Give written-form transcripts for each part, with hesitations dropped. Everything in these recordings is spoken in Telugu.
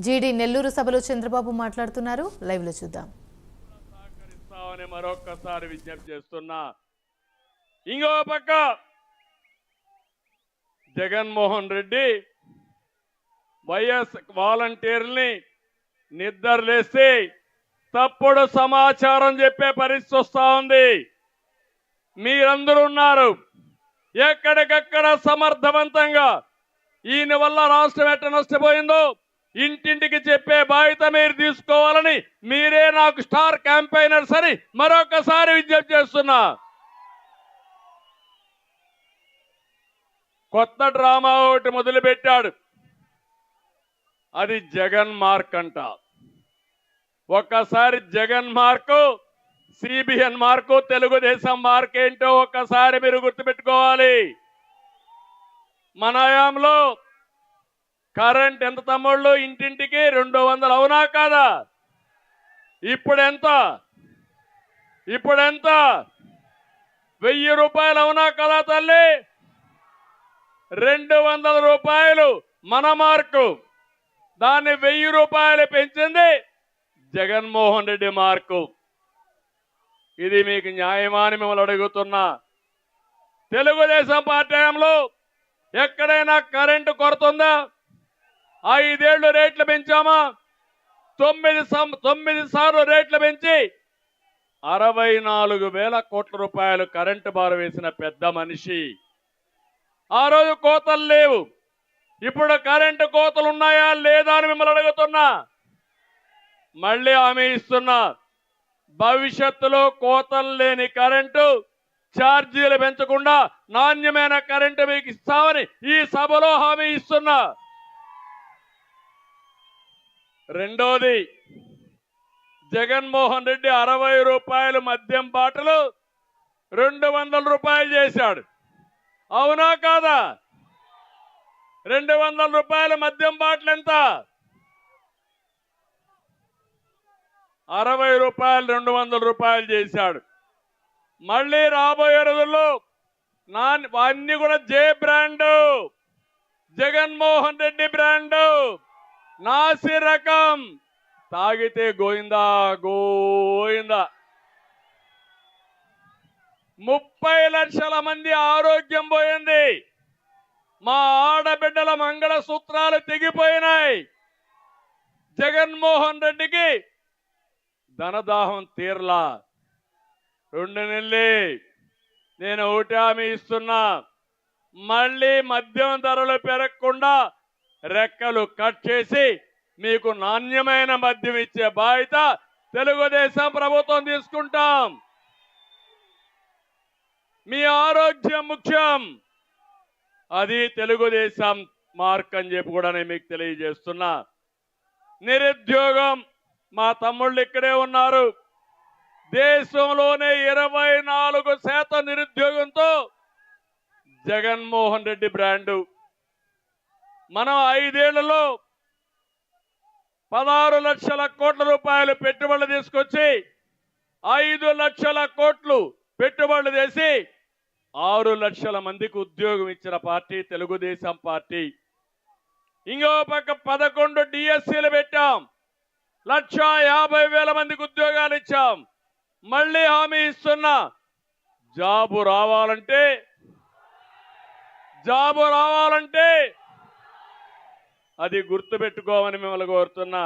జీడీ నెల్లూరు సభలో చంద్రబాబు మాట్లాడుతున్నారు. లైవ్ లో చూద్దాం. సహకరిస్తామని మరొక్కసారి విజ్ఞప్తి చేస్తున్నా. ఇంకో పక్క జగన్మోహన్ రెడ్డి వైఎస్ వాలంటీర్ని నిద్రలేసి తప్పుడు సమాచారం చెప్పే పరిస్థితి వస్తా ఉంది. మీరందరూ ఉన్నారు. ఎక్కడికక్కడ సమర్థవంతంగా ఈయన వల్ల రాష్ట్రం ఎట్ట నష్టపోయిందో ఇంటింటికి చెప్పే బాధ్యత మీరు తీసుకోవాలని మీరే నాకు స్టార్ క్యాంపెయినర్స్ అని మరొకసారి విజ్ఞప్తి చేస్తున్నా. కొత్త డ్రామా ఒకటి మొదలుపెట్టాడు. అది జగన్ మార్క్ అంట. ఒక్కసారి Jagan mark, CBN mark, Telugu Desam mark ఏంటో ఒక్కసారి మీరు గుర్తుపెట్టుకోవాలి. మన హయాంలో కరెంట్ ఎంత తమ్ముళ్ళు? ఇంటింటికి 200 అవునా కాదా? ఇప్పుడెంత? 1000 రూపాయలు అవునా కదా తల్లి? 200 రూపాయలు మన మార్కు. దాన్ని 1000 రూపాయలు పెంచింది జగన్మోహన్ రెడ్డి మార్కు. ఇది మీకు న్యాయమా అని మిమ్మల్ని అడుగుతున్నా. తెలుగుదేశం పార్టీ హయాంలో ఎక్కడైనా కరెంటు కొరత ఉందా? 5 ఏళ్లు రేట్లు పెంచామా? 9 సార్లు రేట్లు పెంచి 64,000 కోట్ల రూపాయలు కరెంటు బారు వేసిన పెద్ద మనిషి. ఆ రోజు కోతలు లేవు. ఇప్పుడు కరెంటు కోతలు ఉన్నాయా లేదా అని మిమ్మల్ని అడుగుతున్నా. మళ్ళీ హామీ ఇస్తున్నా, భవిష్యత్తులో కోతలు లేని కరెంటు, ఛార్జీలు పెంచకుండా నాణ్యమైన కరెంటు మీకు ఇస్తామని ఈ సభలో హామీ ఇస్తున్నా. రెండోది, జగన్మోహన్ రెడ్డి 60 రూపాయలు మద్యం బాటలు 200 రూపాయలు చేశాడు. అవునా కాదా? 200 రూపాయల మద్యం బాటలు ఎంత? 60 రూపాయలు 200 రూపాయలు చేశాడు. మళ్ళీ రాబోయే రోజుల్లో అన్ని కూడా జే బ్రాండు, జగన్మోహన్ రెడ్డి బ్రాండు, నాసి రకం. తాగితే గోయిందా గోయిందా. 30 లక్షల మంది ఆరోగ్యం పోయింది. మా ఆడబిడ్డల మంగళసూత్రాలు తెగిపోయినాయి. జగన్మోహన్ రెడ్డికి ధనదాహం తీర్లా. 2 నెలలే. నేను ఒకటి హామీ ఇస్తున్నా, మళ్ళీ మద్యం ధరలు పెరగకుండా రెక్కలు కట్ చేసి మీకు నాణ్యమైన మద్యం ఇచ్చే బాధ్యత తెలుగుదేశం ప్రభుత్వం తీసుకుంటాం. మీ ఆరోగ్యం ముఖ్యం. అది తెలుగుదేశం మార్క్ అని చెప్పి కూడా నేను మీకు తెలియజేస్తున్నా. నిరుద్యోగం, మా తమ్ముళ్ళు ఇక్కడే ఉన్నారు. దేశంలోనే 24% నిరుద్యోగంతో జగన్మోహన్ రెడ్డి బ్రాండు. మనం 5 ఏళ్లలో 16 లక్షల కోట్ల రూపాయలు పెట్టుబడులు తీసుకొచ్చి 5 లక్షల కోట్లు పెట్టుబడులు చేసి 6 లక్షల మందికి ఉద్యోగం ఇచ్చిన పార్టీ తెలుగుదేశం పార్టీ. ఇంకో పక్క 11 డిఎస్సీలు పెట్టాం. 1,50,000 మందికి ఉద్యోగాలు ఇచ్చాం. మళ్ళీ హామీ ఇస్తున్నా, జాబు రావాలంటే అది గుర్తుపెట్టుకోమని మిమ్మల్ని కోరుతున్నా.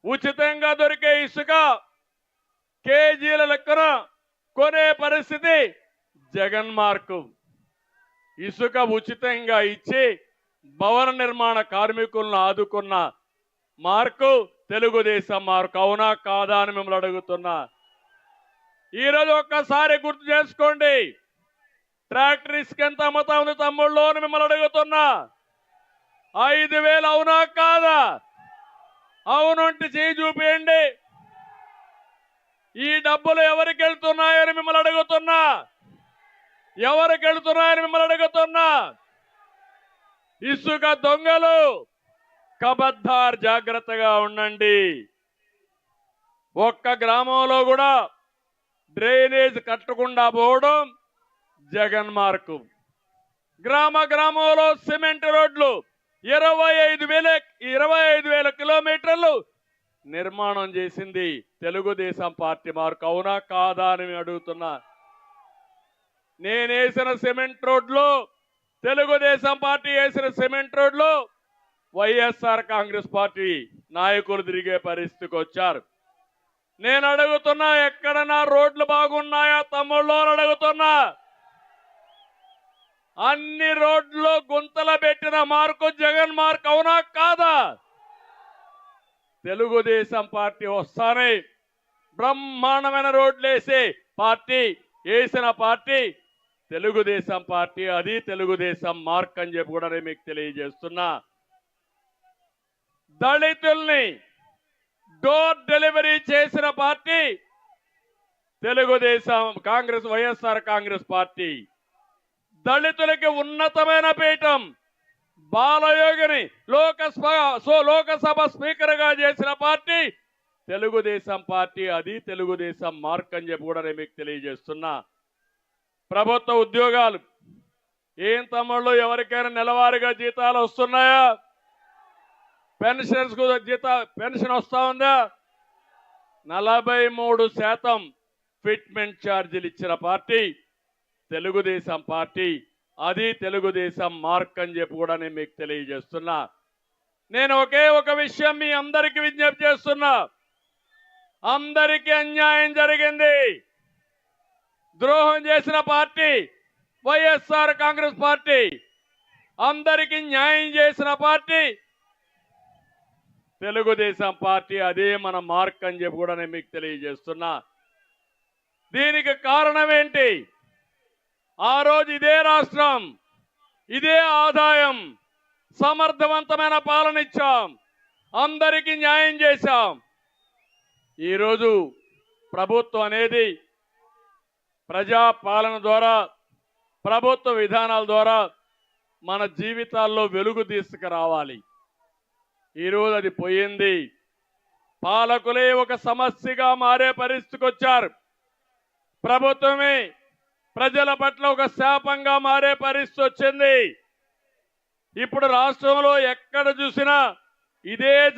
ఉచితంగా దొరికే ఇసుక కేజీల లెక్కన కొనే పరిస్థితి జగన్ మార్కు. ఇసుక ఉచితంగా ఇచ్చి భవన నిర్మాణ కార్మికులను ఆదుకున్న మార్కు తెలుగుదేశం మార్కు. అవునా కాదా అని మిమ్మల్ని అడుగుతున్నా. ఈరోజు ఒక్కసారి గుర్తు చేసుకోండి, ట్రాక్టర్ ఇసుక ఎంత అమ్ముతా ఉంది తమ్ముళ్ళు అని మిమ్మల్ని అడుగుతున్నా. 5,000 అవునా కాదా? అవునుంటే చేయి చూపియండి. ఈ డబ్బులు ఎవరికి వెళ్తున్నాయని మిమ్మల్ని అడుగుతున్నా. ఇసుక దొంగలు కబద్దార్, జాగ్రత్తగా ఉండండి. ఒక్క గ్రామంలో కూడా డ్రైనేజ్ కట్టకుండా పోవడం జగన్ మార్కు. గ్రామంలో సిమెంట్ రోడ్లు 25,000 కిలోమీటర్లు నిర్మాణం చేసింది తెలుగుదేశం పార్టీ. మార్కు అవునా కాదా అని నేను అడుగుతున్నా. నేనేసిన సిమెంట్ రోడ్లు, తెలుగుదేశం పార్టీ వేసిన సిమెంట్ రోడ్లు వైఎస్ఆర్ కాంగ్రెస్ పార్టీ నాయకులు తిరిగే పరిస్థితికి వచ్చారు. నేను అడుగుతున్నా, ఎక్కడన్నా రోడ్లు బాగున్నాయా తమ్ముళ్ళు అని అడుగుతున్నా. అన్ని రోడ్లు గుంతలు పెట్టిన మార్కు జగన్ మార్కు అవునా కాదా? తెలుగుదేశం పార్టీ వస్తానే బ్రహ్మాండమైన రోడ్లు వేసే పార్టీ, వేసిన పార్టీ తెలుగుదేశం పార్టీ. అది తెలుగుదేశం మార్క్ అని చెప్పి కూడా నేను మీకు తెలియజేస్తున్నా. దళితుల్ని డోర్ డెలివరీ చేసిన పార్టీ తెలుగుదేశం కాంగ్రెస్, వైఎస్ఆర్ కాంగ్రెస్ పార్టీ. దళితులకి ఉన్నతమైన పీఠం బాలయోగిని లోకసభ స్పీకర్ గా చేసిన పార్టీ తెలుగుదేశం పార్టీ. అది తెలుగుదేశం మార్క్ అని చెప్పి కూడా నేను మీకు తెలియజేస్తున్నా. ప్రభుత్వ ఉద్యోగాలు ఏం తమ్ముళ్ళు, ఎవరికైనా నెలవారీగా జీతాలు వస్తున్నాయా? పెన్షనర్స్ కు పెన్షన్ వస్తా ఉందా? 43% ఫిట్మెంట్ ఛార్జీలు ఇచ్చిన పార్టీ తెలుగుదేశం పార్టీ. అది తెలుగుదేశం మార్క్ అని చెప్పి కూడా నేను మీకు తెలియజేస్తున్నా. నేను ఒకే ఒక విషయం మీ అందరికీ విజ్ఞప్తి చేస్తున్నా. అందరికీ అన్యాయం జరిగింది. ద్రోహం చేసిన పార్టీ వైఎస్ఆర్ కాంగ్రెస్ పార్టీ. అందరికీ న్యాయం చేసిన పార్టీ తెలుగుదేశం పార్టీ. అదే మన మార్క్ అని చెప్పి కూడా నేను మీకు తెలియజేస్తున్నా. దీనికి కారణం ఏంటి? ఆ రోజు ఇదే రాష్ట్రం, ఇదే ఆదాయం, సమర్థవంతమైన పాలన ఇచ్చాం, అందరికీ న్యాయం చేశాం. ఈరోజు ప్రభుత్వం అనేది ప్రజా పాలన ద్వారా, ప్రభుత్వ విధానాల ద్వారా మన జీవితాల్లో వెలుగు తీసుకురావాలి. ఈరోజు అది పోయింది. పాలకులే ఒక సమస్యగా మారే పరిస్థితికి వచ్చారు. ప్రభుత్వమే ప్రజల పట్ల ఒక శాపంగా మారే పరిస్థితి వచ్చింది. ఇప్పుడు రాష్ట్రంలో ఎక్కడ చూసినా ఇదే